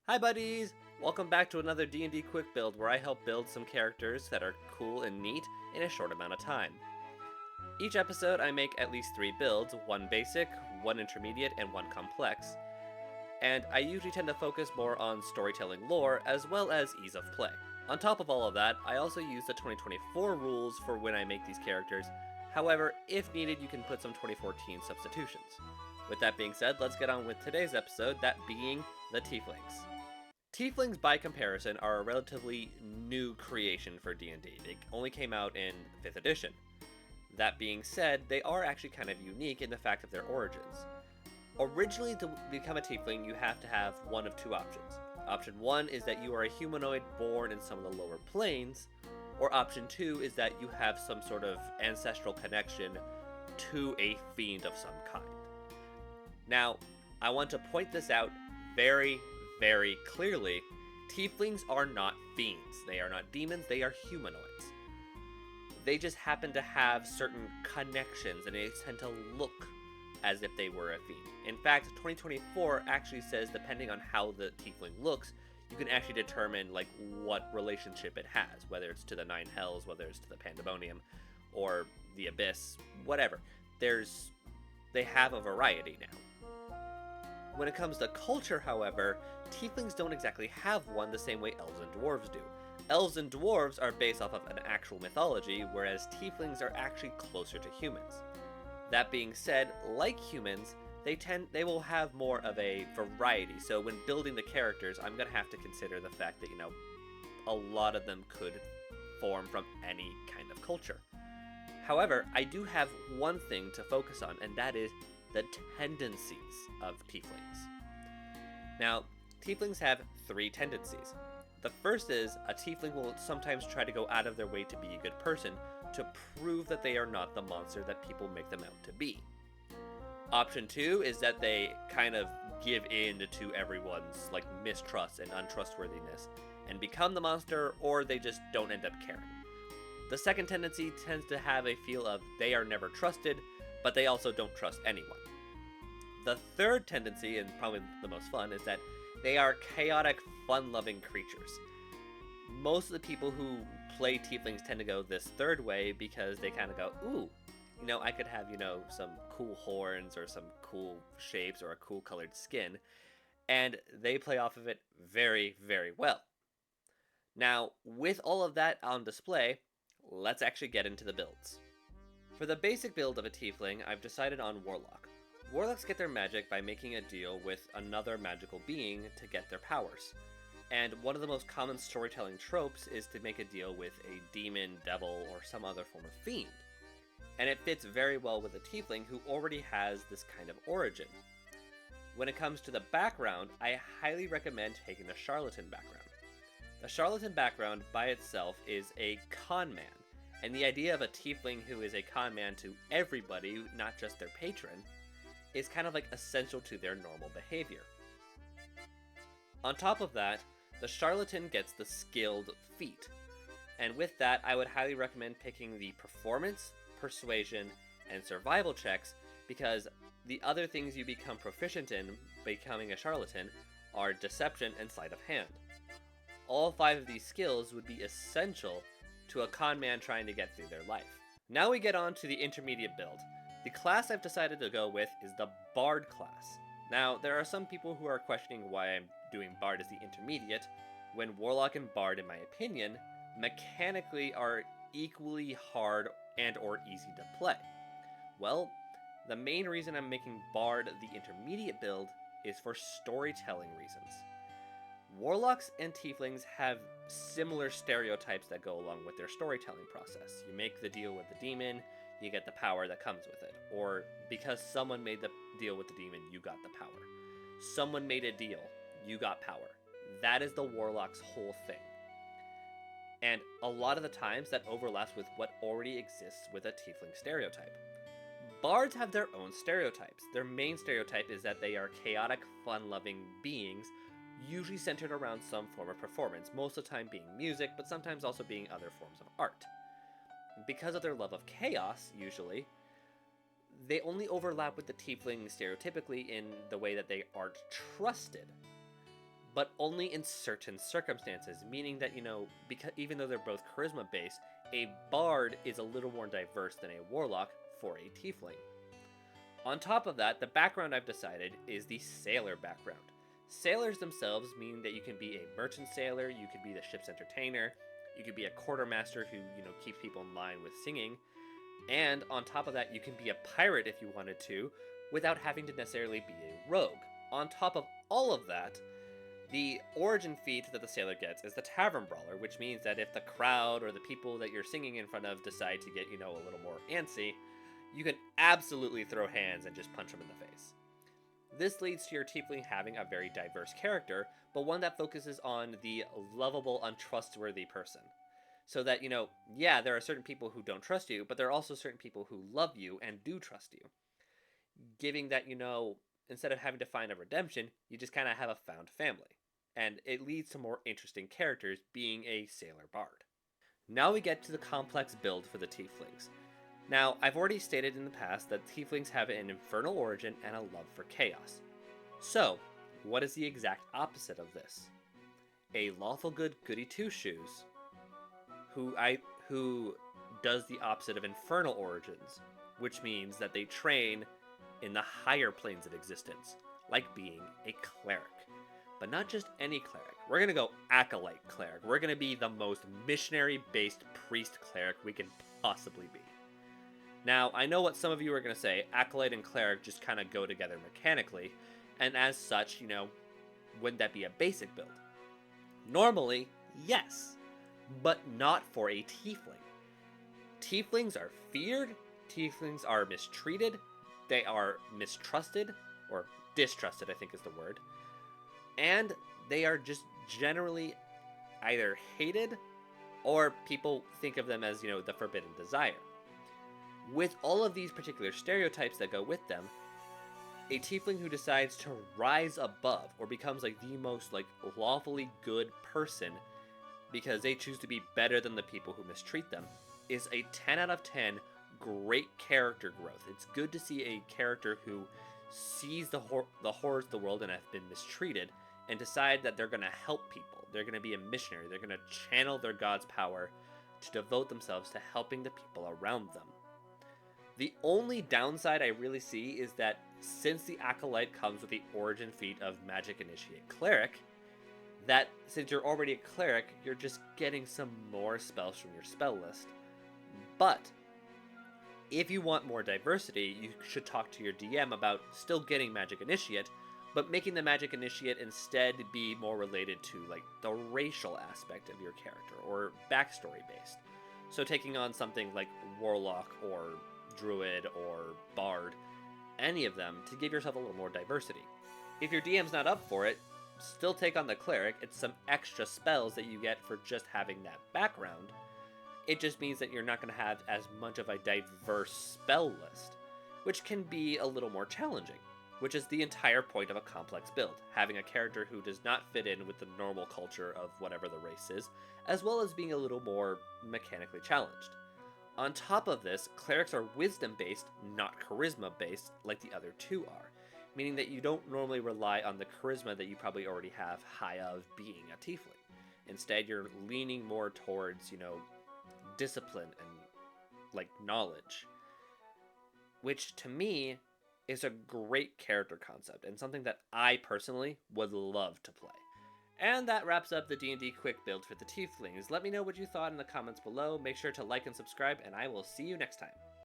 Hi buddies! Welcome back to another D&D QuickBuild where I help build some characters that are cool and neat in a short amount of time. Each episode I make at least 3 builds, one basic, one intermediate, and one complex, and I usually tend to focus more on storytelling lore as well as ease of play. On top of all of that, I also use the 2024 rules for when I make these characters. However, if needed, you can put some 2014 substitutions. With that being said, let's get on with today's episode, that being the Tieflings. Tieflings, by comparison, are a relatively new creation for D&D. They only came out in 5th edition. That being said, they are actually kind of unique in the fact of their origins. Originally, to become a Tiefling, you have to have one of two options. Option 1 is that you are a humanoid born in some of the lower planes, or option 2 is that you have some sort of ancestral connection to a fiend of some kind. Now, I want to point this out very clearly. Tieflings are not fiends. They are not demons, they are humanoids. They just happen to have certain connections, and they tend to look as if they were a fiend. In fact, 2024 actually says, depending on how the Tiefling looks, you can actually determine like what relationship it has, whether it's to the Nine Hells, whether it's to the Pandemonium, or the Abyss, whatever. They have a variety now. When it comes to culture, however, Tieflings don't exactly have one the same way elves and dwarves do. Elves and dwarves are based off of an actual mythology, whereas Tieflings are actually closer to humans. That being said, like humans, they will have more of a variety. So when building the characters, I'm going to have to consider the fact that, a lot of them could form from any kind of culture. However, I do have one thing to focus on, and that is the tendencies of Tieflings. Now, Tieflings have 3 tendencies. The first is, a Tiefling will sometimes try to go out of their way to be a good person to prove that they are not the monster that people make them out to be. Option 2 is that they kind of give in to everyone's mistrust and untrustworthiness and become the monster, or they just don't end up caring. The second tendency tends to have a feel of they are never trusted, but they also don't trust anyone. The third tendency, and probably the most fun, is that they are chaotic, fun-loving creatures. Most of the people who play Tieflings tend to go this third way because they kind of go, ooh, I could have, some cool horns or some cool shapes or a cool colored skin, and they play off of it very well. Now, with all of that on display, let's actually get into the builds. For the basic build of a Tiefling, I've decided on Warlock. Warlocks get their magic by making a deal with another magical being to get their powers. And one of the most common storytelling tropes is to make a deal with a demon, devil, or some other form of fiend. And it fits very well with a Tiefling who already has this kind of origin. When it comes to the background, I highly recommend taking the Charlatan background. The Charlatan background by itself is a con man, and the idea of a Tiefling who is a con man to everybody, not just their patron, is kind of essential to their normal behavior. On top of that, the Charlatan gets the skilled feat, and with that I would highly recommend picking the performance, persuasion, and survival checks, because the other things you become proficient in becoming a Charlatan are deception and sleight of hand. All 5 of these skills would be essential to a con man trying to get through their life. Now we get on to the intermediate build. The class I've decided to go with is the Bard class. Now, there are some people who are questioning why I'm doing Bard as the intermediate, when Warlock and Bard, in my opinion, mechanically are equally hard and or easy to play. Well, the main reason I'm making Bard the intermediate build is for storytelling reasons. Warlocks and Tieflings have similar stereotypes that go along with their storytelling process. You make the deal with the demon, you get the power that comes with it. Or because someone made the deal with the demon, you got the power. Someone made a deal, you got power. That is the Warlock's whole thing. And a lot of the times that overlaps with what already exists with a Tiefling stereotype. Bards have their own stereotypes. Their main stereotype is that they are chaotic, fun-loving beings, usually centered around some form of performance, most of the time being music, but sometimes also being other forms of art. Because of their love of chaos, usually, they only overlap with the Tiefling stereotypically in the way that they aren't trusted. but only in certain circumstances, meaning that, because even though they're both charisma based, a bard is a little more diverse than a warlock for a tiefling. On top of that, the background I've decided is the sailor background. Sailors themselves mean that you can be a merchant sailor, you could be the ship's entertainer, you could be a quartermaster who, keeps people in line with singing, and on top of that, you can be a pirate if you wanted to, without having to necessarily be a rogue. On top of all of that, the origin feat that the sailor gets is the tavern brawler, which means that if the crowd or the people that you're singing in front of decide to get, a little more antsy, you can absolutely throw hands and just punch them in the face. This leads to your tiefling having a very diverse character, but one that focuses on the lovable, untrustworthy person. So that, yeah, there are certain people who don't trust you, but there are also certain people who love you and do trust you. Giving that, instead of having to find a redemption, you just kind of have a found family. And it leads to more interesting characters being a sailor bard. Now we get to the complex build for the tieflings. Now, I've already stated in the past that tieflings have an infernal origin and a love for chaos. So, what is the exact opposite of this? A lawful good goody two-shoes who does the opposite of infernal origins, which means that they train in the higher planes of existence, like being a cleric. But not just any cleric. We're gonna go acolyte cleric. We're gonna be the most missionary-based priest cleric we can possibly be. Now, I know what some of you are gonna say, acolyte and cleric just kind of go together mechanically, and as such, wouldn't that be a basic build? Normally, yes, but not for a tiefling. Tieflings are feared, tieflings are mistreated, they are mistrusted, or distrusted, I think is the word, and they are just generally either hated or people think of them as, the forbidden desire. With all of these particular stereotypes that go with them, a tiefling who decides to rise above or becomes like the most lawfully good person because they choose to be better than the people who mistreat them is a 10 out of 10 great character growth. It's good to see a character who sees the horrors of the world and have been mistreated and decide that they're going to help people. They're going to be a missionary. They're going to channel their god's power to devote themselves to helping the people around them. The only downside I really see is that since the acolyte comes with the origin feat of magic initiate cleric, that since you're already a cleric, you're just getting some more spells from your spell list. But if you want more diversity, you should talk to your DM about still getting magic initiate, but making the magic initiate instead be more related to the racial aspect of your character or backstory based. So taking on something like warlock or druid or bard, any of them, to give yourself a little more diversity. If your DM's not up for it, still take on the cleric. It's some extra spells that you get for just having that background. It just means that you're not going to have as much of a diverse spell list, which can be a little more challenging, which is the entire point of a complex build, having a character who does not fit in with the normal culture of whatever the race is, as well as being a little more mechanically challenged. On top of this, clerics are wisdom-based, not charisma-based, like the other two are, meaning that you don't normally rely on the charisma that you probably already have high of being a tiefling. Instead, you're leaning more towards, discipline and, knowledge. Which, to me, is a great character concept, and something that I, personally, would love to play. And that wraps up the D&D quick build for the Tieflings. Let me know what you thought in the comments below. Make sure to like and subscribe, and I will see you next time.